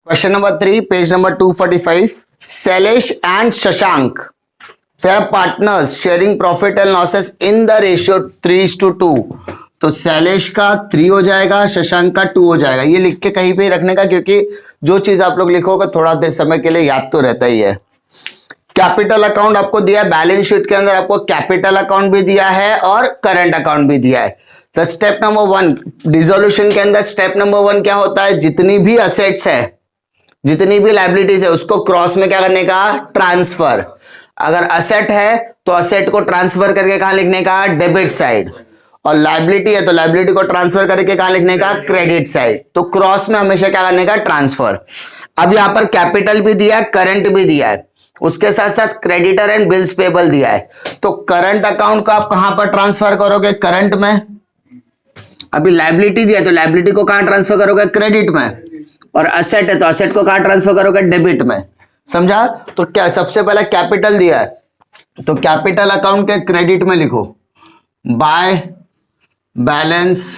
Question number 3, page number 245. Sailesh and Shashank were partners sharing profit and losses in the ratio 3:2. तो शैलेश का 3 हो जाएगा, शशांक का 2 हो जाएगा। ये लिख के कहीं पे रखने का, क्योंकि जो चीज आप लोग लिखोगे थोड़ा देर समय के लिए याद तो रहता ही है। कैपिटल अकाउंट आपको दिया है, बैलेंस शीट के अंदर आपको कैपिटल अकाउंट भी दिया है और करंट अकाउंट भी दिया है। तो स्टेप नंबर 1 डिसोल्यूशन के अंदर स्टेप नंबर 1 क्या होता है, जितनी भी असेट्स है, जितनी भी लाइबिलिटीज है, उसको क्रॉस में क्या करने का, ट्रांसफर। अगर असेट है तो असेट को ट्रांसफर करके कहां लिखने का, डेबिट साइड, और लाइबिलिटी है तो लाइबिलिटी को ट्रांसफर करके कहां लिखने का, क्रेडिट साइड। तो क्रॉस में हमेशा क्या करने का, ट्रांसफर। अब यहां पर कैपिटल भी दिया है, करंट भी दिया है, उसके साथ साथ क्रेडिटर एंड बिल्स पेबल दिया है। तो करंट अकाउंट को आप कहां पर ट्रांसफर करोगे, करंट में। अभी लाइबिलिटी दिया है तो लाइबिलिटी को कहां ट्रांसफर करोगे, क्रेडिट में, और असेट है तो असेट को कहां ट्रांसफर करोगे, डेबिट में। समझा? तो क्या सबसे पहले कैपिटल दिया है तो कैपिटल अकाउंट के क्रेडिट में लिखो by balance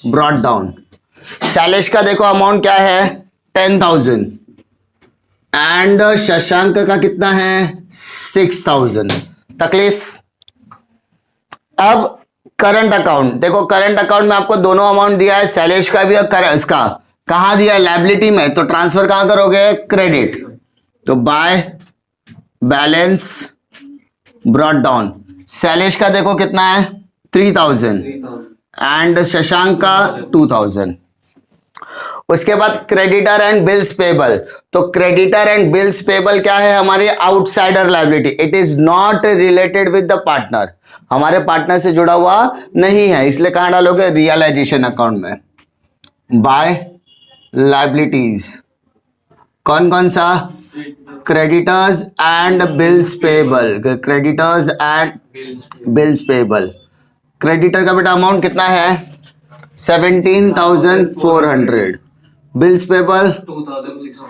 brought down. Shailesh का देखो अमाउंट क्या है, 10,000 एंड शशांक का कितना है, 6,000। तकलीफ? अब करंट अकाउंट देखो, करंट अकाउंट में आपको दोनों अमाउंट दिया है, शैलेश का भी और इसका। कहां दिया है, लाइबिलिटी में, तो ट्रांसफर कहां करोगे, क्रेडिट। तो by balance brought down. Shailesh का देखो कितना है, 3,000 एंड शशांक का 2,000। उसके बाद क्रेडिटर एंड बिल्स पेबल। तो क्रेडिटर एंड बिल्स पेबल क्या है, हमारी outsider liability. It is not related with the partner, हमारे पार्टनर से जुड़ा हुआ नहीं है, इसलिए कहां डालोगे, रियलाइजेशन अकाउंट में। बाय लाइबिलिटीज कौन कौन सा, creditors and bills payable, creditors and bills payable. Creditor का बेटा अमाउंट कितना है, 17,400, बिल्स पेबल 2,600।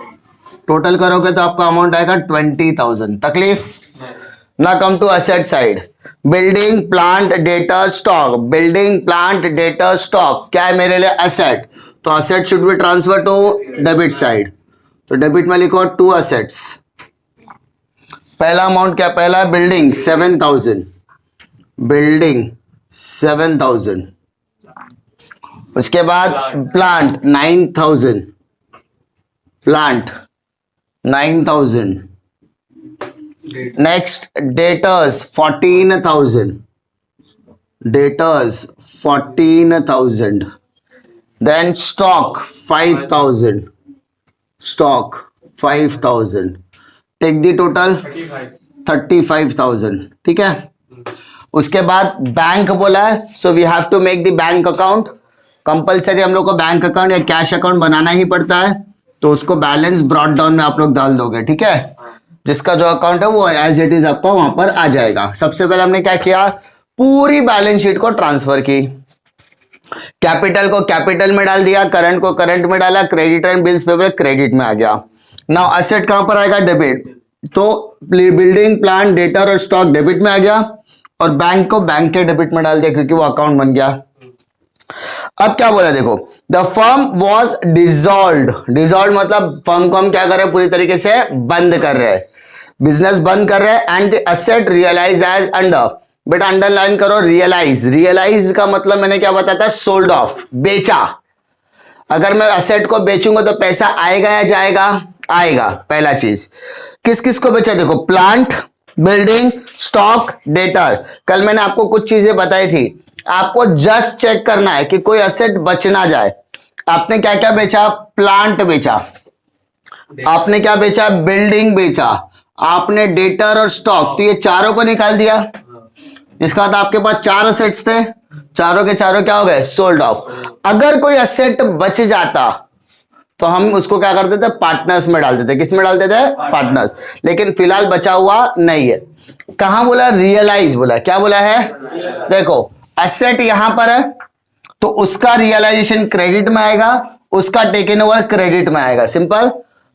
टोटल करोगे तो आपका अमाउंट आएगा 20,000। तकलीफ ना? Come to asset side, building plant debtor stock. Building plant debtor stock क्या है मेरे लिए, असेट। तो asset should be transfer to debit side. तो डेबिट में लिखो 2 असेट्स। पहला अमाउंट क्या, पहला बिल्डिंग 7,000, बिल्डिंग 7,000। उसके बाद plant 9,000, plant 9,000। Next debtors 14,000, debtors 14,000। Then stock 5,000, stock 5,000। Take the total 35,000। ठीक है। उसके बाद बैंक बोला है, so we have to make the bank account. Compulsory हम लोग को बैंक अकाउंट या कैश अकाउंट बनाना ही पड़ता है, तो उसको बैलेंस ब्रॉट डाउन में आप लोग डाल दोगे। ठीक है, जिसका जो अकाउंट है वो एज इट इज आपका वहां पर आ जाएगा। सबसे पहले हमने क्या किया, पूरी बैलेंस शीट को ट्रांसफर की। कैपिटल को कैपिटल में डाल दिया, करंट को करंट में डाला, credit and bills payable credit में आ गया। नाउ असेट कहां पर आएगा, डेबिट। तो बिल्डिंग प्लांट डेटर और स्टॉक डेबिट में आ गया, और बैंक को बैंक के डेबिट में डाल दिया क्योंकि वो अकाउंट बन गया। अब क्या बोला देखो, the firm was dissolved. Dissolve मतलब फर्म को हम क्या कर रहे हैं, पूरी तरीके से बंद कर रहे हैं, बिजनेस बंद कर रहे हैं। And the asset realise as under, बेटा अंडरलाइन करो, रियलाइज। रियलाइज का मतलब मैंने क्या बताया था, सोल्ड ऑफ, बेचा। अगर मैं एसेट को बेचूंगा तो पैसा आएगा या जाएगा, आएगा। पहला चीज, किस किस को बेचा देखो, प्लांट, बिल्डिंग, स्टॉक, डेटर। कल मैंने आपको कुछ चीजें बताई थी, आपको जस्ट चेक करना है कि कोई एसेट बच ना जाए। आपने क्या क्या बेचा, प्लांट बेचा, आपने क्या बेचा, बिल्डिंग बेचा, आपने डेटर और स्टॉक, तो ये चारों को निकाल दिया। इसका मतलब आपके पास 4 असेट्स थे, चारों के चारों क्या हो गए, सोल्ड ऑफ। अगर कोई एसेट बच जाता तो हम उसको क्या करते थे, पार्टनर्स में डालते थे। किस में डालते थे, पार्टनर्स। लेकिन फिलहाल बचा हुआ नहीं है। कहां बोला, रियलाइज बोला। क्या बोला है, देखो एसेट यहां पर है तो उसका रियलाइजेशन क्रेडिट में आएगा, उसका टेकन ओवर क्रेडिट में आएगा। सिंपल।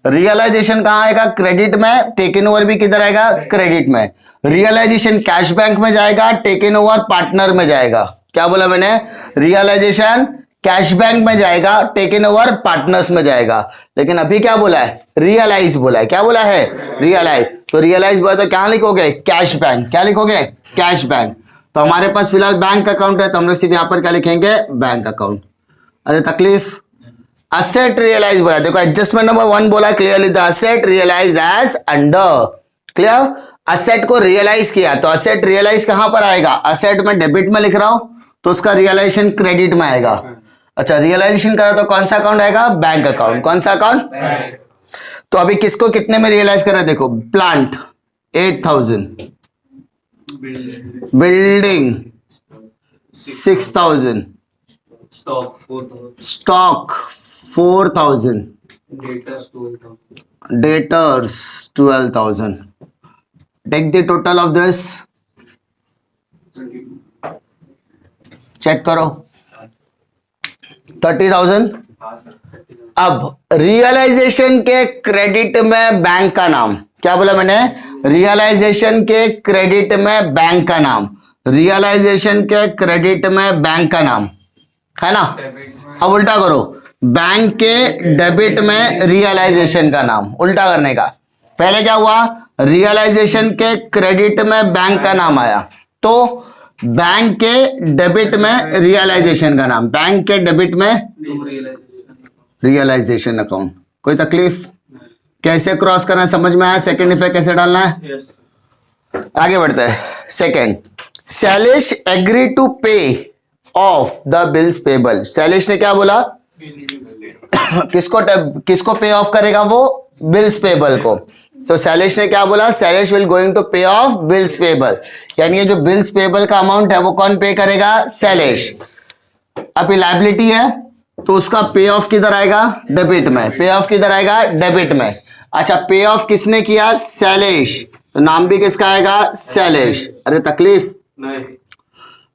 रियलाइजेशन कहां आएगा, क्रेडिट में, टेकन ओवर भी किधर आएगा, क्रेडिट में। रियलाइजेशन कैश बैंक में जाएगा, टेकन ओवर पार्टनर में जाएगा। क्या बोला मैंने, रियलाइजेशन कैश बैंक में जाएगा, टेकन ओवर पार्टनर्स में जाएगा। लेकिन अभी क्या बोला है, रियलाइज बोला है। क्या बोला है, रियलाइज। तो रियलाइज बोला तो क्या लिखोगे, कैश बैंक। क्या लिखोगे, कैश बैंक। तो हमारे पास फिलहाल बैंक अकाउंट है, तो हम लोग सिर्फ यहां पर क्या लिखेंगे, बैंक अकाउंट। अरे तकलीफ, असेट रियलाइज बोला, देखो एडजस्टमेंट नंबर 1 बोला clearly, the asset realise as under. Clear, asset को रियलाइज किया, तो असेट रियलाइज कहां पर आएगा, असेट में डेबिट में लिख रहा हूं तो उसका रियलाइजेशन क्रेडिट में आएगा। अच्छा, रियलाइजेशन करा तो कौन सा अकाउंट आएगा, बैंक अकाउंट। कौन सा अकाउंट, तो अभी किसको कितने में रियलाइज कर रहे हैं, देखो plant 8000, building 6000, stock 4000, debtors 12,000. Take the total of this. Check करो 30,000. अब रियलाइजेशन के क्रेडिट में बैंक का नाम, क्या बोला मैंने, रियलाइजेशन के क्रेडिट में बैंक का नाम, रियलाइजेशन के क्रेडिट में बैंक का नाम है ना। अब उल्टा करो, बैंक के डेबिट में रियलाइजेशन का नाम, उल्टा करने का। पहले क्या हुआ, रियलाइजेशन के क्रेडिट में बैंक का नाम आया, तो बैंक के डेबिट में रियलाइजेशन का नाम, बैंक के डेबिट में रियलाइजेशन अकाउंट। कोई तकलीफ, कैसे क्रॉस करना है समझ में आया, सेकंड इफेक्ट कैसे डालना है। आगे बढ़ते हैं। सेकंड, शैलेश एग्री टू पे of the bills payable. Shailesh ने क्या बोला, किसको पे ऑफ करेगा, वो बिल्स पेबल को। तो शैलेश ने क्या बोला, शैलेश विल गोइंग टू पे ऑफ बिल्स पेबल, यानी ये जो बिल्स पेबल का अमाउंट है वो कौन पे करेगा, शैलेश। अब लायबिलिटी है तो उसका पे ऑफ किधर आएगा, डेबिट में। पे ऑफ किधर आएगा, डेबिट में। अच्छा, पे ऑफ किसने किया, शैलेश, तो नाम भी किसका आएगा, शैलेश। अरे तकलीफ नहीं,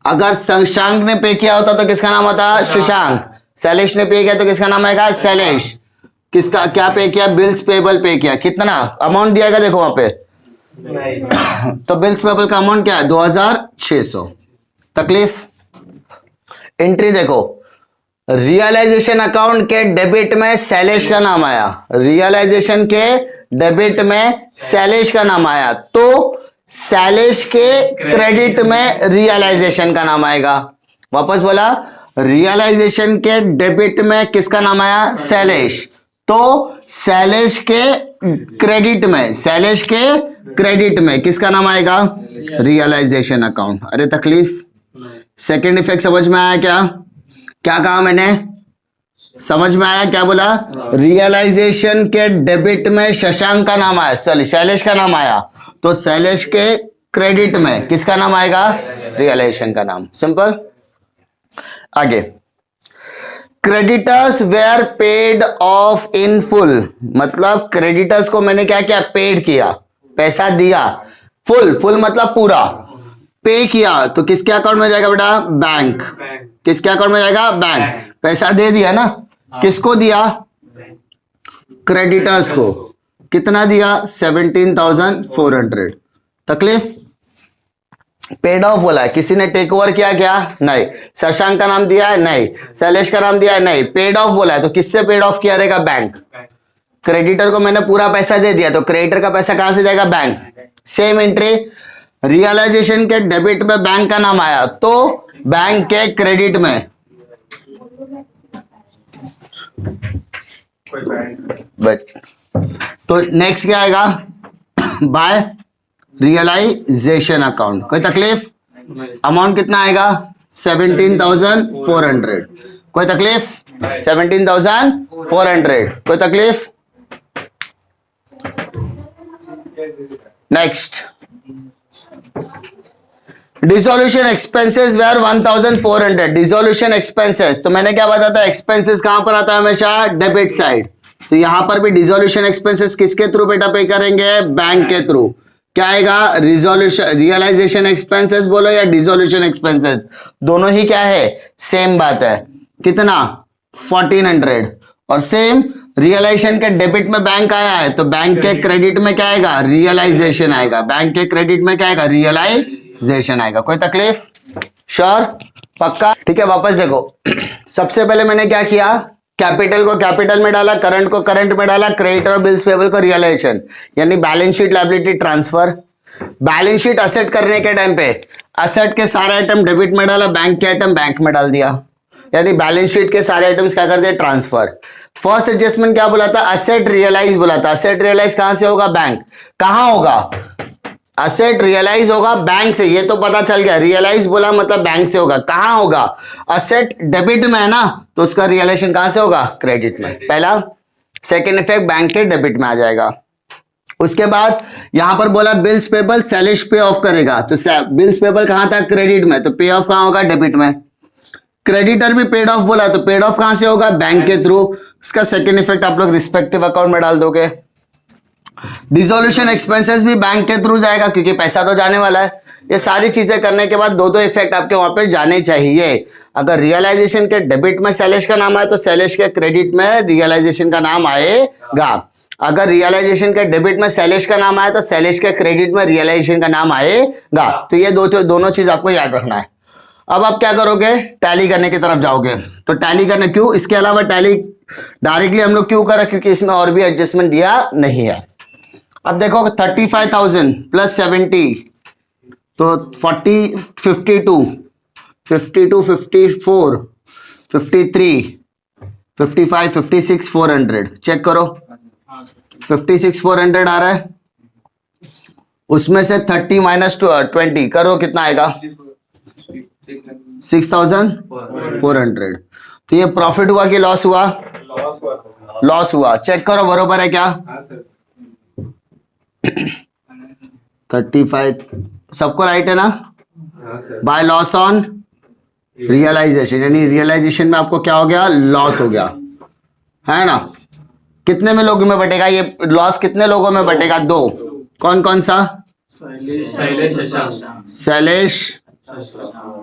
अगर शशांक ने पे किया होता तो किसका नाम होता, शशांक। शैलेश ने पे किया तो किसका नाम आएगा, शैलेश। किसका क्या पे किया, बिल्स पेबल पे किया। कितना अमाउंट दिया, देखो वहां पे तो बिल्स पेबल का अमाउंट क्या है, 2600। तकलीफ, एंट्री देखो, रियलाइजेशन अकाउंट के डेबिट में शैलेश का नाम आया, रियलाइजेशन के डेबिट में शैलेश का नाम आया, तो शैलेश के क्रेडिट में रियलाइजेशन का नाम आएगा। वापस बोला, रियलाइजेशन के डेबिट में किसका नाम आया, शैलेश, तो शैलेश के क्रेडिट में, शैलेश के क्रेडिट में किसका नाम आएगा, रियलाइजेशन अकाउंट। अरे तकलीफ, सेकंड इफेक्ट समझ में आया क्या, क्या कहा मैंने, समझ में आया क्या बोला, रियलाइजेशन के डेबिट में शशांक का नाम आया, शैलेश का नाम आया, तो शैलेश के क्रेडिट में किसका नाम आएगा, रियलाइजेशन का नाम। सिंपल। आगे, creditors were paid off in full, मतलब क्रेडिटर्स को मैंने क्या किया, पेड किया, पैसा दिया, फुल मतलब पूरा, पे किया, तो किसके अकाउंट में जाएगा बेटा, बैंक। किसके अकाउंट में जाएगा, बैंक। पैसा दे दिया ना, किसको दिया, क्रेडिटर्स को। कितना दिया, 17,400। तकलीफ, पेड ऑफ बोला है, किसी ने टेक ओवर किया क्या, नहीं। शशांक का नाम दिया है, नहीं। शैलेश का नाम दिया है, नहीं। पेड ऑफ बोला है, तो किससे पेड ऑफ किया रहेगा, बैंक। क्रेडिटर को मैंने पूरा पैसा दे दिया, तो क्रेडिटर का पैसा कहां से जाएगा, बैंक। सेम एंट्री, रियलाइजेशन के डेबिट में बैंक का नाम आया, तो बैंक के क्रेडिट में, तो नेक्स्ट क्या आएगा, बाय रियलाइजेशन अकाउंट। कोई तकलीफ, अमाउंट कितना आएगा, 17,400। कोई तकलीफ, 17,400। कोई तकलीफ। Next, dissolution expenses were 1,400। Dissolution expenses, तो मैंने क्या बताया था, एक्सपेंसेस कहां पर आता है, हमेशा डेबिट साइड। तो यहां पर भी डिसोल्यूशन एक्सपेंसेस किसके थ्रू बेटा पे करेंगे, बैंक के थ्रू। क्या आएगा, रियलाइजेशन एक्सपेंसेस बोलो या डिसोल्यूशन एक्सपेंसेस, दोनों ही क्या है, सेम बात है। कितना, 1400। और सेम रियलाइजेशन के डेबिट में बैंक आया है, तो बैंक के क्रेडिट में क्या आएगा, रियलाइजेशन आएगा। बैंक के क्रेडिट में क्या आएगा, रियलाइजेशन आएगा। कोई तकलीफ, श्योर। पक्का? ठीक है, वापस देखो। सबसे पहले मैंने क्या किया, कैपिटल को कैपिटल में डाला, करंट को करंट में डाला, क्रेडिट और बिल्स पेबल को रियलाइजेशन, यानी balance sheet liability transfer. Balance sheet asset करने के टाइम पे असेट के सारे आइटम डेबिट में डाला, बैंक के आइटम बैंक में डाल दिया, यानी बैलेंस शीट के सारे आइटम्स क्या कर दिए, ट्रांसफर। फर्स्ट एडजस्टमेंट क्या बोला था, असेट रियलाइज बोला था। असेट रियलाइज कहां से होगा, बैंक। कहां होगा, असेट रियलाइज होगा बैंक से, ये तो पता चल गया। रियलाइज बोला मतलब बैंक से होगा। कहां होगा, असेट डेबिट में है ना, तो उसका रियलाइजेशन कहां से होगा, क्रेडिट में। पहला। सेकेंड इफेक्ट बैंक के डेबिट में आ जाएगा। उसके बाद यहां पर बोला बिल्स पेबल सेलिश पे ऑफ करेगा, तो बिल्स पेबल कहां था, क्रेडिट में, तो पे ऑफ कहां होगा, डेबिट में। क्रेडिटर भी पेड ऑफ बोला, तो पेड ऑफ कहां से होगा, बैंक के थ्रू। इसका सेकेंड इफेक्ट आप लोग रिस्पेक्टिव अकाउंट में डाल दोगे। डिसोल्यूशन एक्सपेंसेस भी बैंक के थ्रू जाएगा, क्योंकि पैसा तो जाने वाला है। ये सारी चीजें करने के बाद दो इफेक्ट आपके वहां पे जाने चाहिए। अगर रियलाइजेशन के डेबिट में सेलिश का नाम आए तो सेलिश के क्रेडिट में रियलाइजेशन का नाम आएगा। अगर रियलाइजेशन के डेबिट में सेलिश का नाम आए तो सेलिश के क्रेडिट में रियलाइजेशन का नाम आएगा। तो ये दोनों चीज आपको याद रखना है। अब आप क्या करोगे, टैली करने की तरफ जाओगे। तो टैली करने क्यों, इसके अलावा टैली डायरेक्टली हम लोग क्यों करें, क्योंकि इसमें और भी एडजस्टमेंट दिया नहीं है। अब देखो 35,000 प्लस 70 तो 40, 52, 52, 54, 53, 55, 56, 400। चेक करो, 56, 400 आ रहा है। उसमें से 30 माइनस 20 करो, कितना आएगा, 6,400। तो ये प्रॉफिट हुआ कि लॉस हुआ, लॉस हुआ। चेक करो बरोबर है क्या, 35 सबको राइट है ना। बाय लॉस ऑन रियलाइजेशन, यानी रियलाइजेशन में आपको क्या हो गया, लॉस हो गया, है ना। कितने में लोगों में बटेगा ये लॉस, कितने लोगों में बटेगा, दो। कौन कौन सा, शैलेश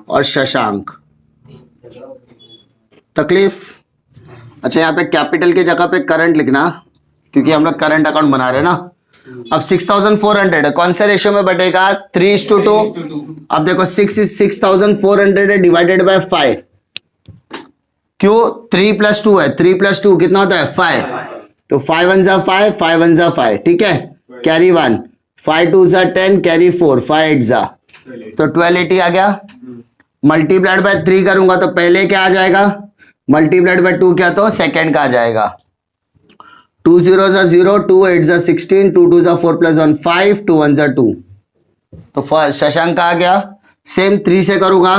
और शशांक। तकलीफ। अच्छा, यहाँ पे कैपिटल की जगह पे करंट लिखना, क्योंकि हम लोग करंट अकाउंट बना रहे हैं ना। अब 6,400 है, कौन से रेशियो में बटेगा, 3:2। अब देखो 6,400 है डिवाइडेड बाय 5, क्यों, 3 + 2 है, 3 + 2 कितना होता है, 5। तो 5 1 जा 5, 5 1 जा 5, ठीक है, कैरी 1, 5 2 जा 10, कैरी 4, 5 8 जा, तो 1280 आ गया। मल्टीप्लाइड बाय 3 करूंगा तो पहले क्या आ जाएगा, मल्टीप्लाइड बाय 2 क्या, तो सेकेंड का आ जाएगा। 2 0 जा 0, 2 8 जा 16, 2 2 जा 4 + 1 5, 2 1 जा 2, तो शशांक आ गया। सेम 3 से करूंगा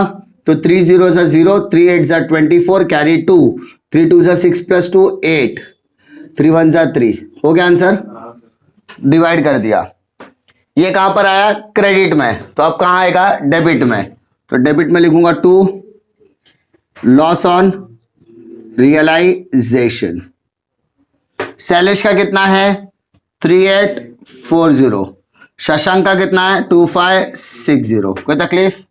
तो 3 0 जा 0, 3 8 जा 24, कैरी 2, 3 2 जा 6 + 2 8, 3 1 जा 3, हो गया आंसर। डिवाइड कर दिया। ये कहां पर आया, क्रेडिट में, तो अब कहां आएगा, डेबिट में। तो डेबिट में लिखूंगा 2, लॉस ऑन रियलाइजेशन। शैलेश का कितना है, 3840। शशांक का कितना है, 2560। कोई तकलीफ।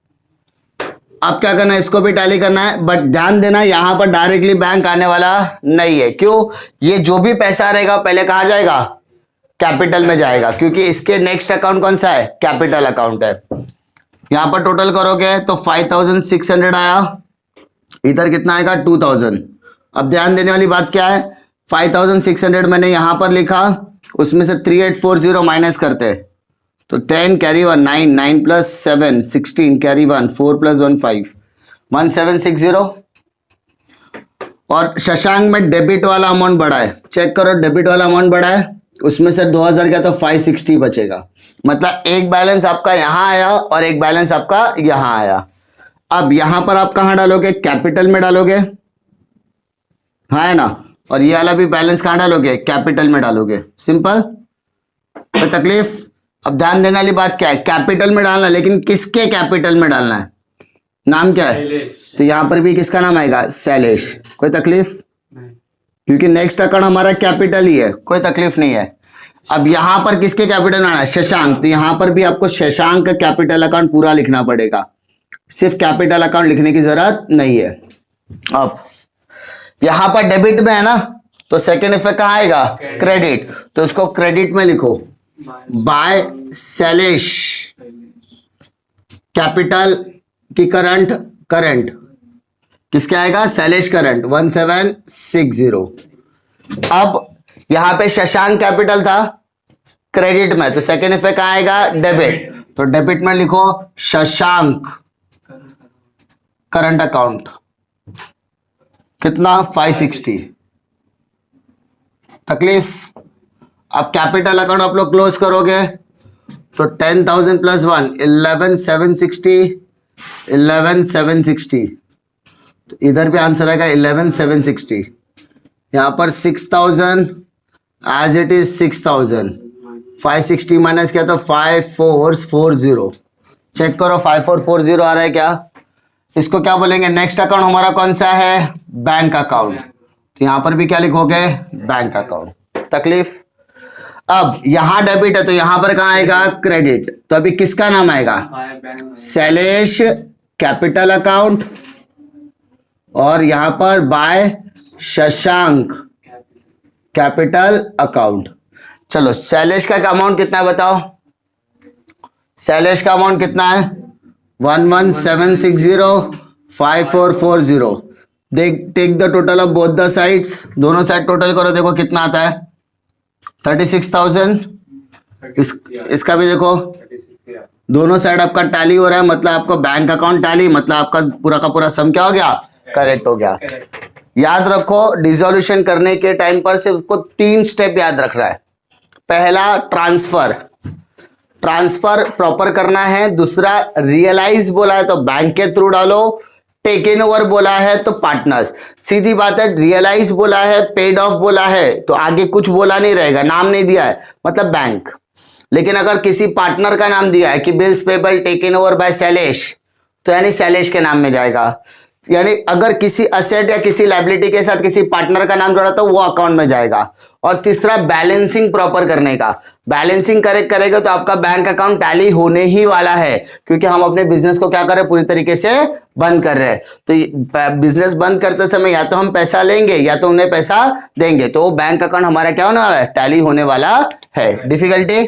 अब क्या करना है, इसको भी टैली करना है, बट ध्यान देना यहां पर डायरेक्टली बैंक आने वाला नहीं है। क्यों, ये जो भी पैसा रहेगा पहले कहां जाएगा, कैपिटल में जाएगा, क्योंकि इसके नेक्स्ट अकाउंट कौन सा है, कैपिटल अकाउंट है। यहां पर टोटल करोगे तो 5,600 आया, इधर कितना आएगा, 2,000। अब ध्यान देने वाली बात क्या है, 5,600 मैंने यहां पर लिखा, उसमें से 3840 माइनस करते, तो 10 कैरी 1 9, 9 + 7 16, कैरी 1 4 + 1 5, 1760। और शशांक में डेबिट वाला अमाउंट बढ़ा है, चेक करो, डेबिट वाला अमाउंट बढ़ा है, उसमें से 2000 गया तो 560 बचेगा। मतलब एक बैलेंस आपका यहां आया और एक बैलेंस आपका यहां आया। अब यहां पर आप कहां डालोगे, कैपिटल में डालोगे, हाँ है ना, और ये वाला भी बैलेंस कहां डालोगे, कैपिटल में डालोगे। सिंपल, कोई तकलीफ। अब ध्यान देने वाली बात क्या है, कैपिटल में डालना, लेकिन किसके कैपिटल में डालना है, नाम क्या है, तो यहां पर भी किसका नाम आएगा, शैलेश। कोई तकलीफ, क्योंकि नेक्स्ट अकाउंट हमारा कैपिटल ही है, कोई तकलीफ नहीं है। अब यहां पर किसके कैपिटल में आना है, शशांक, तो यहां पर भी आपको शशांक का कैपिटल अकाउंट पूरा लिखना पड़ेगा, सिर्फ कैपिटल अकाउंट लिखने की जरूरत नहीं है। अब यहां पर डेबिट में है ना, तो सेकेंड इफेक्ट कहां आएगा, क्रेडिट, तो उसको क्रेडिट में लिखो, बाय शैलेश कैपिटल की करंट किसके आएगा? शैलेश करंट 1760। अब यहां पे शशांक कैपिटल था क्रेडिट में, तो सेकेंड इफेक्ट कहां आएगा? डेबिट। तो डेबिट में लिखो शशांक करंट अकाउंट, कितना? 560। तकलीफ? अब कैपिटल अकाउंट आप लोग क्लोज करोगे तो 10,000 प्लस 1 11,760 11,760। तो इधर भी आंसर आएगा 11,760। यहां पर 6,000 एज इट इज 6,000। 560 माइनस किया तो 5440। चेक करो 5440 आ रहा है क्या? इसको क्या बोलेंगे? नेक्स्ट अकाउंट हमारा कौन सा है? Bank account. तो यहां पर भी क्या लिखोगे? Bank account. तकलीफ? अब यहां डेबिट है तो यहां पर कहां आएगा? क्रेडिट। तो अभी किसका नाम आएगा? शैलेश कैपिटल अकाउंट, और यहां पर बाय शशांक कैपिटल अकाउंट। चलो शैलेश का अमाउंट कितना है बताओ? शैलेश का अमाउंट कितना है? 11,760 5440। Take the total of both the sides, दोनों साइड टोटल करो, देखो कितना आता है? 36,000। इसका भी देखो, दोनों साइड आपका टैली हो रहा है, मतलब आपका बैंक अकाउंट टैली, मतलब आपका पूरा का पूरा सम क्या हो गया? करेक्ट हो गया। याद रखो डिसोल्यूशन करने के टाइम पर सिर्फ को 3 स्टेप याद रखना है। पहला ट्रांसफर, ट्रांसफर प्रॉपर करना है। दूसरा रियलाइज बोला है तो बैंक के थ्रू डालो, टेकन ओवर बोला है तो पार्टनर्स। सीधी बात है, रियलाइज बोला है, पेड ऑफ बोला है तो आगे कुछ बोला नहीं रहेगा, नाम नहीं दिया है मतलब बैंक। लेकिन अगर किसी पार्टनर का नाम दिया है कि bills payable taken over by Shailesh, तो यानी शैलेश के नाम में जाएगा। यानी अगर किसी असेट या किसी लायबिलिटी के साथ किसी पार्टनर का नाम जोड़ा तो वो अकाउंट में जाएगा। और तीसरा बैलेंसिंग प्रॉपर करने का, बैलेंसिंग करेक्ट करेगा तो आपका बैंक अकाउंट टैली होने ही वाला है, क्योंकि हम अपने बिजनेस को क्या कर रहे हैं? पूरी तरीके से बंद कर रहे हैं। तो बिजनेस बंद करते समय या तो हम पैसा लेंगे या तो उन्हें पैसा देंगे, तो वो बैंक अकाउंट हमारा क्या होने वाला है? टैली होने वाला है। डिफिकल्टी?